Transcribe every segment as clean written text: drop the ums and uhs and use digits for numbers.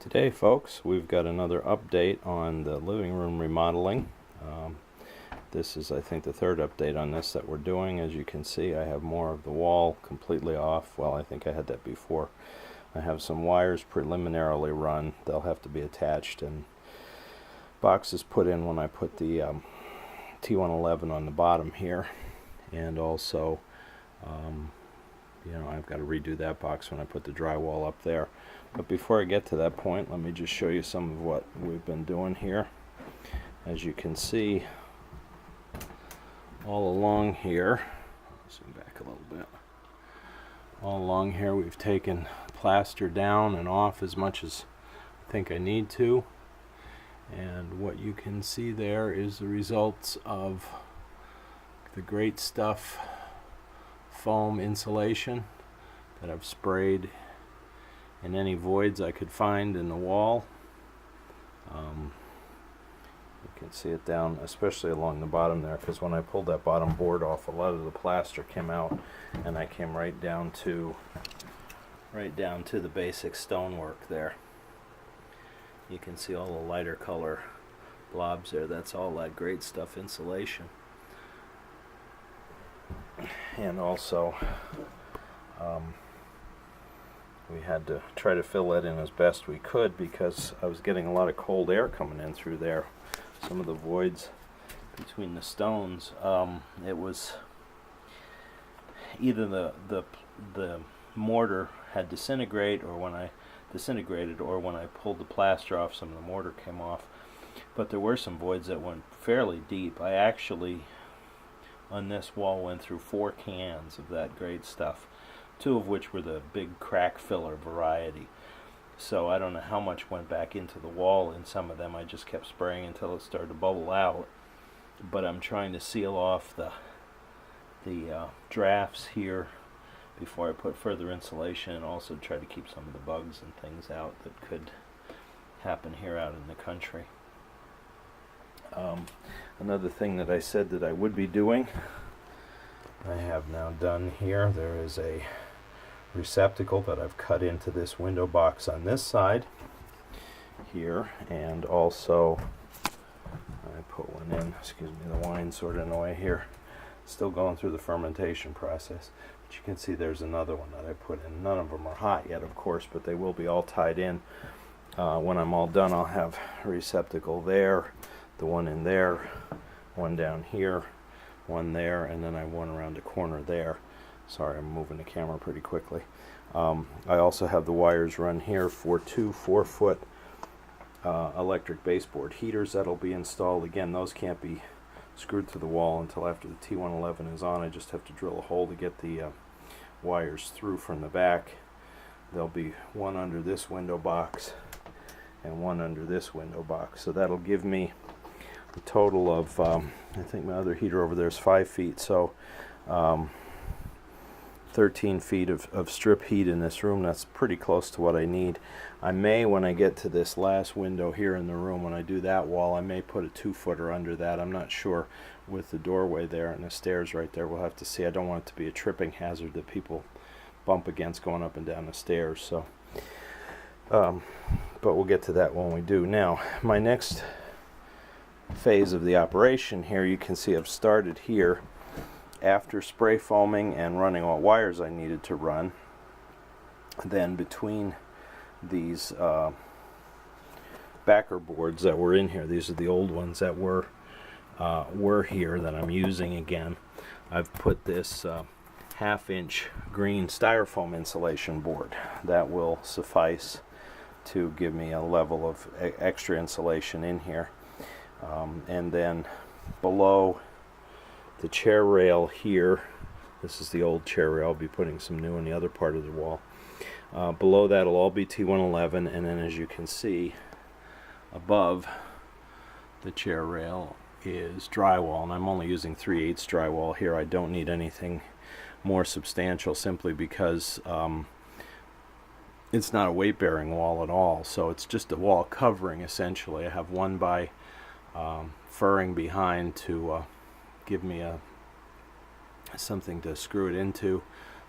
Today, folks, we've got another update on the living room remodeling. This is, I think, the third update on this that we're doing. As you can see, I have more of the wall completely off. Well, I think I had that before. I have some wires preliminarily run. They'll have to be attached and boxes put in when I put the T111 on the bottom here. And also, I've got to redo that box when I put the drywall up there. But before I get to that point, let me just show you some of what we've been doing here. As you can see, all along here, zoom back a little bit, all along here we've taken plaster down and off as much as I think I need to. And what you can see there is the results of the Great Stuff foam insulation that I've sprayed in any voids I could find in the wall. You can see it down, especially along the bottom there, because when I pulled that bottom board off, a lot of the plaster came out, and I came right down to the basic stonework there. You can see all the lighter color blobs there. That's all that Great Stuff insulation. And also, we had to try to fill that in as best we could because I was getting a lot of cold air coming in through there. Some of the voids between the stones, it was either the mortar had disintegrated, or when I pulled the plaster off, some of the mortar came off. But there were some voids that went fairly deep. I actually, on this wall, went through 4 cans of that Great Stuff, 2 of which were the big crack filler variety. So I don't know how much went back into the wall. In some of them I just kept spraying until it started to bubble out. But I'm trying to seal off the drafts here before I put further insulation, and also try to keep some of the bugs and things out that could happen here out in the country. Another thing that I said that I would be doing, I have now done here. There is a receptacle that I've cut into this window box on this side here, and also I put one in, excuse me, the wine's sort of in the way here, still going through the fermentation process, but you can see there's another one that I put in. None of them are hot yet, of course, but they will be all tied in. When I'm all done, I'll have a receptacle there, the one in there, one down here, one there, and then I have one around the corner there. Sorry, I'm moving the camera pretty quickly. I also have the wires run here for 2 4-foot electric baseboard heaters that'll be installed. Again, those can't be screwed to the wall until after the T111 is on. I just have to drill a hole to get the wires through from the back. There'll be one under this window box and one under this window box. So that'll give me a total of, I think my other heater over there is 5 feet, so 13 feet of strip heat in this room. That's pretty close to what I need. I may, when I get to this last window here in the room, when I do that wall, I may put a 2-footer under that. I'm not sure with the doorway there and the stairs right there. We'll have to see. I don't want it to be a tripping hazard that people bump against going up and down the stairs. So, but we'll get to that when we do. Now, my next phase of the operation here, you can see I've started here after spray foaming and running all wires I needed to run. Then between these backer boards that were in here, these are the old ones that were here that I'm using again, I've put this 1/2-inch green styrofoam insulation board that will suffice to give me a level of extra insulation in here. And then below the chair rail here, this is the old chair rail. I'll be putting some new in the other part of the wall. Below that will all be T111, and then as you can see above the chair rail is drywall, and I'm only using 3/8 drywall here. I don't need anything more substantial, simply because it's not a weight-bearing wall at all, so it's just a wall covering essentially. I have one by furring behind to give me something to screw it into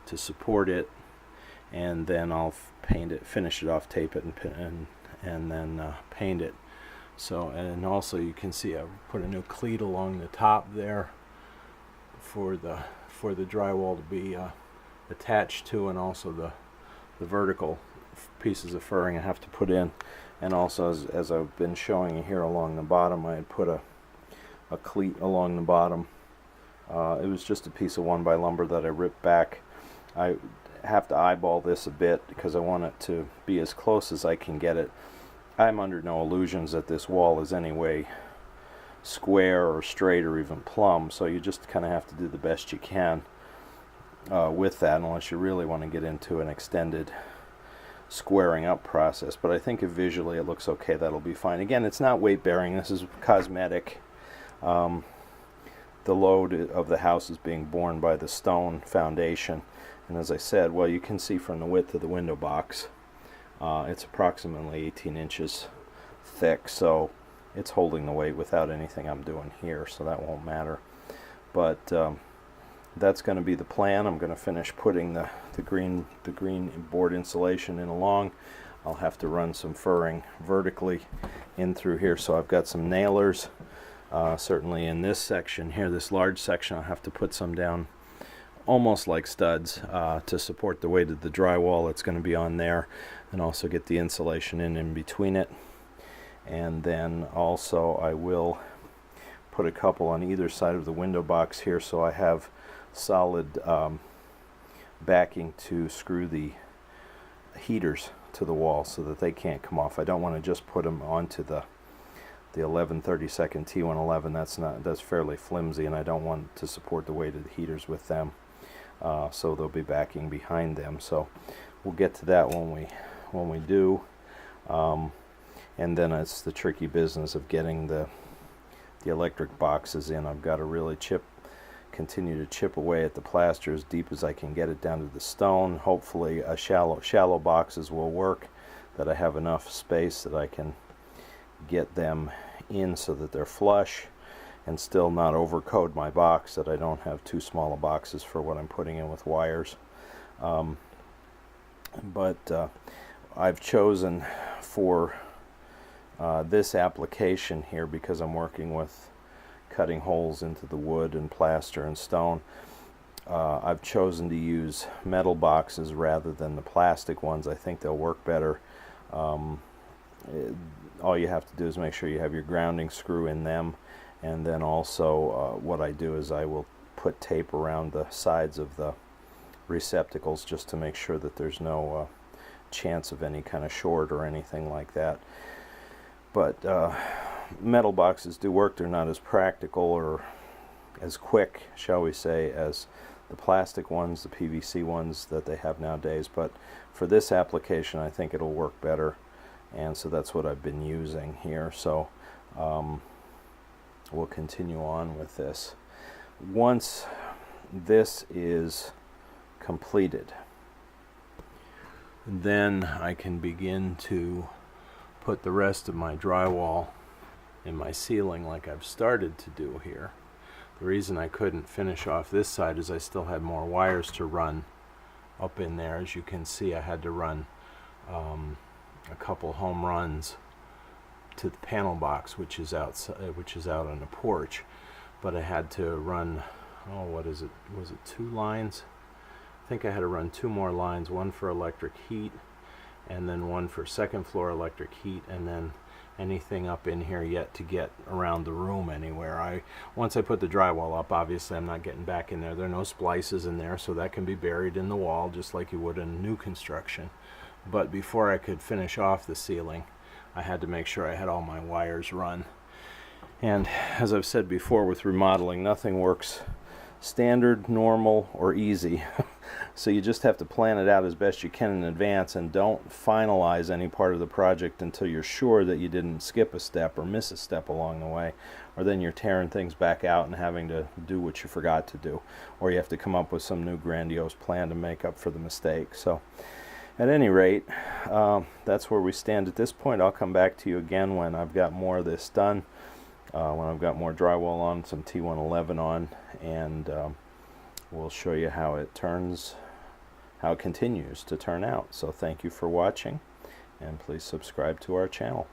to support it, and then I'll paint it, finish it off, tape it, and and then paint it. So, and also you can see I put a new cleat along the top there for the drywall to be attached to, and also the vertical pieces of furring I have to put in. And also, as I've been showing you here along the bottom, I had put a cleat along the bottom. It was just a piece of 1x lumber that I ripped back. I have to eyeball this a bit because I want it to be as close as I can get it. I'm under no illusions that this wall is anyway square or straight or even plumb, so you just kind of have to do the best you can with that, unless you really want to get into an extended squaring up process. But I think if visually it looks okay, that'll be fine. Again, it's not weight bearing, this is cosmetic. The load of the house is being borne by the stone foundation, and as I said, well, you can see from the width of the window box, it's approximately 18 inches thick, so it's holding the weight without anything I'm doing here, so that won't matter. But that's going to be the plan. I'm going to finish putting the green board insulation in along. I'll have to run some furring vertically in through here, so I've got some nailers. Certainly in this section here, this large section, I'll have to put some down almost like studs to support the weight of the drywall that's going to be on there, and also get the insulation in between it. And then also I will put a couple on either side of the window box here, so I have solid backing to screw the heaters to the wall so that they can't come off. I don't want to just put them onto the 11/32 T111. That's fairly flimsy, and I don't want to support the weight of the heaters with them. So they'll be backing behind them. So we'll get to that when we do. And then it's the tricky business of getting the electric boxes in. I've got to really continue to chip away at the plaster as deep as I can get it down to the stone. Hopefully shallow boxes will work, that I have enough space that I can get them in so that they're flush and still not overcoat my box, that I don't have too small a boxes for what I'm putting in with wires. But I've chosen for this application here, because I'm working with cutting holes into the wood and plaster and stone, I've chosen to use metal boxes rather than the plastic ones. I think they'll work better. All you have to do is make sure you have your grounding screw in them, and then also what I do is I will put tape around the sides of the receptacles just to make sure that there's no chance of any kind of short or anything like that. But metal boxes do work. They're not as practical or as quick, shall we say, as the plastic ones, the PVC ones that they have nowadays. But for this application, I think it'll work better, and so that's what I've been using here. So we'll continue on with this. Once this is completed, then I can begin to put the rest of my drywall in my ceiling like I've started to do here. The reason I couldn't finish off this side is I still had more wires to run up in there. As you can see, I had to run a couple home runs to the panel box, which is outside, which is out on the porch. But I had to run, oh, what is it? Was it 2 lines? I think I had to run 2 more lines, one for electric heat, and then one for second floor electric heat, and then anything up in here yet to get around the room anywhere. Once I put the drywall up, obviously I'm not getting back in there. There are no splices in there, so that can be buried in the wall just like you would in new construction. But before I could finish off the ceiling, I had to make sure I had all my wires run. And as I've said before, with remodeling, nothing works standard, normal, or easy. So you just have to plan it out as best you can in advance, and don't finalize any part of the project until you're sure that you didn't skip a step or miss a step along the way, or then you're tearing things back out and having to do what you forgot to do, or you have to come up with some new grandiose plan to make up for the mistake. So at any rate, that's where we stand at this point. I'll come back to you again when I've got more of this done, when I've got more drywall on, some T111 on, and we'll show you how it continues to turn out. So thank you for watching, and please subscribe to our channel.